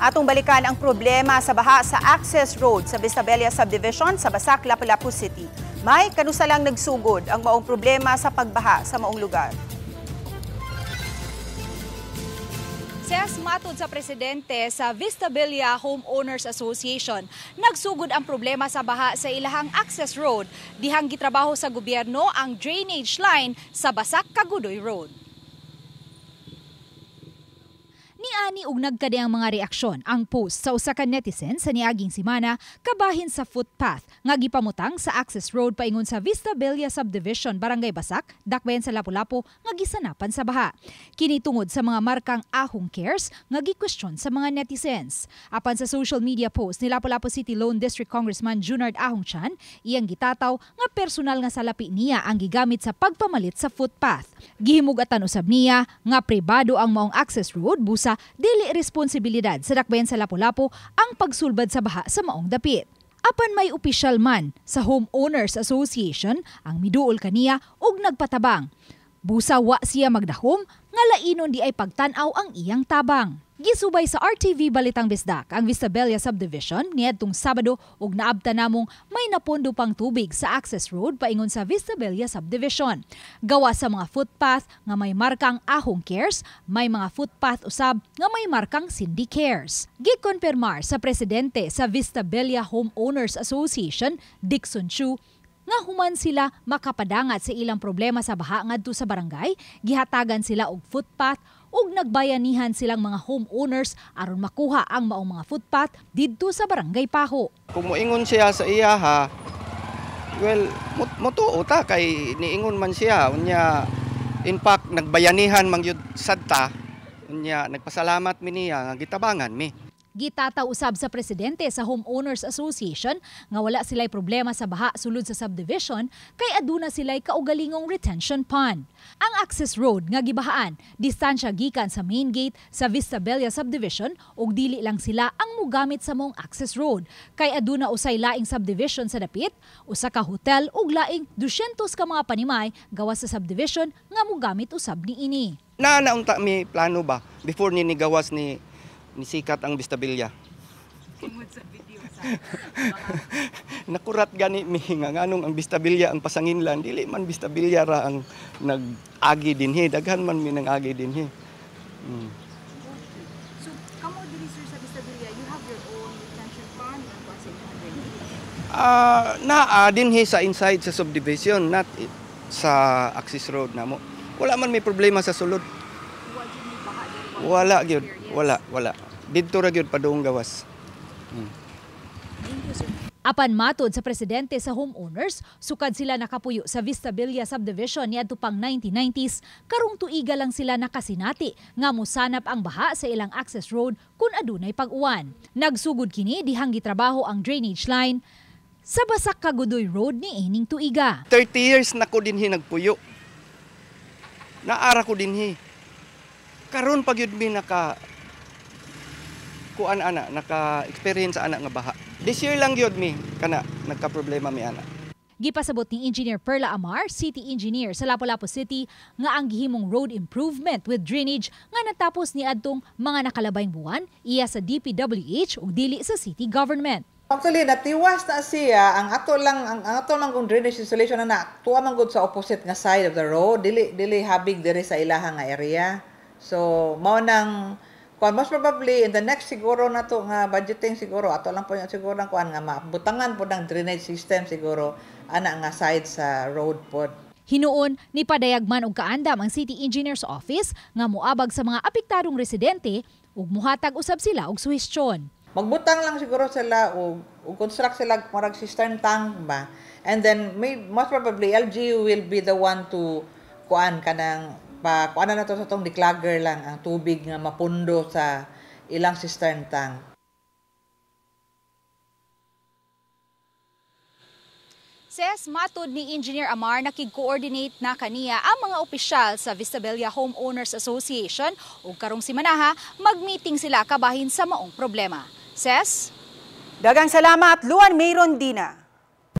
Atong balikan ang problema sa baha sa access road sa Vistabella Subdivision sa Basak, Lapu-Lapu City. May kanusa lang nagsugod ang maong problema sa pagbaha sa maong lugar. Ses matod sa presidente sa Vistabella Homeowners Association, nagsugod ang problema sa baha sa ilahang access road dihang gitrabaho sa gobyerno ang drainage line sa Basak-Kagudoy Road. Niani og nagkadi ang mga reaksyon ang post sa usa ka netizen sa niaging semana kabahin sa footpath nga gipamutang sa access road paingon sa Vistabella Subdivision, Barangay Basak, dakbayan sa Lapu-Lapu nga gisanapan sa baha. Kini tungod sa mga markang Ahong Cares nga gi-question sa mga netizens. Apan sa social media post ni Lapu-Lapu City Lone District Congressman Junard Ahong Chan, iyang gitataw nga personal nga salapi niya ang gigamit sa pagpamalit sa footpath. Gihimugatan usab niya nga pribado ang maong access road busa dili responsibilidad sa dakbayan sa Lapu-Lapu ang pagsulbad sa baha sa maong dapit. Apan may opisyal man sa Homeowners Association ang miduol kaniya og nagpatabang. Busa wa siya magdahom nga lainon di ay pagtan-aw ang iyang tabang. Gisubay sa RTV Balitang Bisdak ang Vistabella Subdivision niadtong Sabado ug naabta namong may napondo pang tubig sa access road paingon sa Vistabella Subdivision. Gawa sa mga footpath nga may markang Ahong Cares, may mga footpath usab nga may markang Cindy Cares. Gikonfirmar sa presidente sa Vistabella Homeowners Association, Dixon Chu, nga human sila makapadangat sa ilang problema sa baha ngadto sa barangay, gihatagan sila og footpath ug nagbayanihan silang mga homeowners aron makuha ang maong mga footpath didto sa Barangay Paho. Kung moingon siya sa iya well, motuo ta kay niingon man siya unya, in fact nagbayanihan man gyud sadta unya nagpasalamat mi niya nga gitabangan mi. Gitataw usab sa presidente sa Homeowners Association nga wala sila'y problema sa baha sulod sa subdivision kay aduna sila'y kaugalingong retention pond. Ang access road nga gibahaan, distansya gikan sa main gate sa Vistabella Subdivision ug dili lang sila ang mogamit sa mong access road kay aduna usay laing subdivision sa dapit, usa ka hotel ug laing 200 ka mga panimay gawas sa subdivision nga mogamit usab niini. Naunta mi plano ba before ni gawas ni sikat ang Vistabella. Tungod sa video sa nakurat gani mi nga nganong ang Vistabella ang pasanginlan, dili man Vistabella ra ang nag-agi dinhi, daghan man mi nang agi dinhi. So, kamo diri sir sa Vistabella, you have your own retention pond or passage dinhi sa inside sa subdivision, not sa access road namo. Wala man may problema sa sulod. Wala gyud. Wala. Didto ra gyud padung gawas. Apan matod sa presidente sa homeowners, sukad sila nakapuyo sa Vistabella Subdivision niadto pang 1990s, karong tuiga lang sila nakasinati nga mosanap ang baha sa ilang access road kun adunay pag-uwan. Nagsugod kini dihang gitrabaho ang drainage line sa Basak-Kagudoy Road ni ining tuiga. 30 years na ko dinhi nagpuyo. Naara ko dinhi. Karon pag yun mi naka-experience ana nga baha. This year lang yun mi kana nagka-problema mi ana. Gipasabot ni Engineer Perla Amar, City Engineer sa Lapu-Lapu City, nga ang gihimong road improvement with drainage nga natapos ni adtong mga nakalabayng buwan iya sa DPWH ug dili sa city government. Actually, natiwas na siya ang ato lang kung drainage installation na tuwa man gud sa opposite nga side of the road, dili habig diri sa ilahang nga area. So, mao nang most probably in the next siguro na to nga budgeting siguro ato lang po yung siguro ang kuan nga mabutangan po ng drainage system siguro ana nga side sa road pod. Hinuon ni padayagman og kaandam ang City Engineer's Office nga moabag sa mga apektadong residente ug muhatag usab sila og suhestyon. Magbutang lang siguro sila og construct sila marag cistern tank ba. And then most probably LGU will be the one to kuan kanang kuana na to sa tong declugger lang ang tubig nga mapundo sa ilang cistern tank. Ses matod ni Engineer Amar nakig-coordinate na kaniya ang mga opisyal sa Vistabella Homeowners Association ug karong simanaha mag-meeting sila kabahin sa maong problema. Ses? Daghang salamat, Luan Mayron Dina.